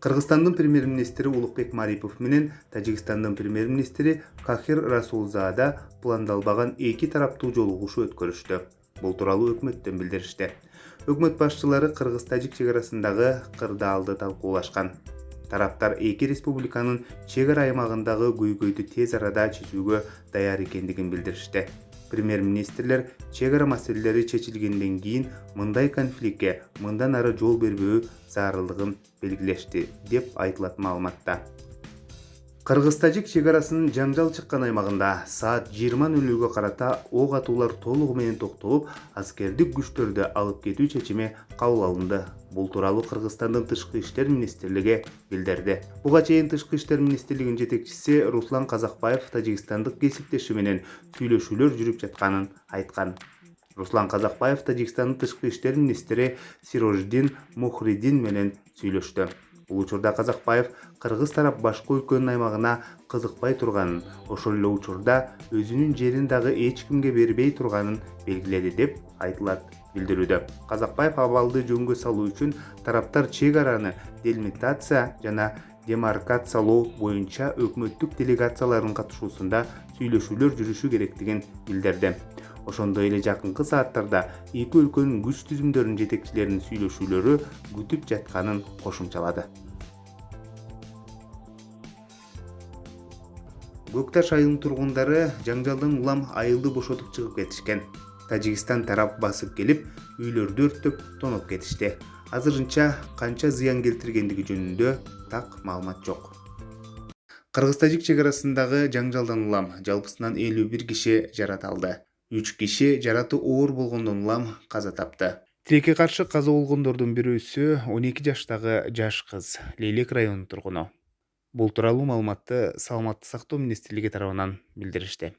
Кыргызстандын премьер-министри Улукбек Марипов менен Тажикстандын премьер-министри Кахир Расулзада пландалбаган эки тараптуу жолугушуу өткөрүштү. Бул тууралуу өкмөттөн билдиришти. Өкмөт башчылары кыргыз-тажик чек арасындагы кырдаалды талкуулашкан. Тараптар эки республиканын чек ара аймагындагы көйгөйдү тез арада чечүүгө даяр экендигин билдиришти. Премьер-министрлер чек ара маселелери чечилгенден кийин мындай конфликтке мындан ары жол бербөө зарылдыгын белгилешти, деп айтылат маалыматта. Кыргыз-тажик чек арасынын жаңжал чыккан аймагында саат 20:00 карата ок атуулар толугу менен токтолуп, аскердик күчтөрдү алып кетүү чечими кабыл алынды. Бул тууралуу Кыргызстандын Тышкы иштер министрлиги билдирди. Буга чейин Тышкы иштер министрлигинин жетекчиси Руслан Казакбаев тажикстандык кесиптеши менен сүйлөшүүлөр жүрүп жатканын айткан. Руслан Казакбаев Тажикстандын Тышкы иштер министри Сирождин Мухридин менен сүйлөштү. Бул учурда Казакбаев кыргыз тарап башка өлкөнүн аймагына кызыкпай турганын, ошол эле учурда өзүнүн жерин дагы эч кимге бербей турганын белгиледи, деп айтылат билдирүүдө. Казакбаев абалды жөнгө салуу үчүн тараптар чек араны делимитация жана демаркациялоо боюнча өкмөттүк делегациялардын катышуусунда сүйлөшүүлөр жүрүшү керектигин билдирди. Ошондой эле жакынкы сааттарда эки өлкөнүн күч түзүмдөрүнүн жетекчилеринин сүйлөшүүлөрү күтүп жатканын кошумчалады. Көкташ айылынын тургундары жаңжалдан улам айылды бошотуп чыгып кетишкен. Тажикстан тарап басып келип, үйлөрдү өрттөп, тоноп кетишти. Азырынча канча зыян келтиргендиги жөнүндө так маалымат жок. Кыргыз-тажик чек арасындагы жаңжалдан улам жалпысынан 51 киши жарат алды. 3 киши жараты оор болгондон улам каза тапты. Тилекке каршы каза болгондордун бирөөсү 12 жаштагы жаш кыз, Лейлек районунун тургуну. Бул тууралуу маалыматты Саламаттык сактоо министрлиги тарабынан билдиришти.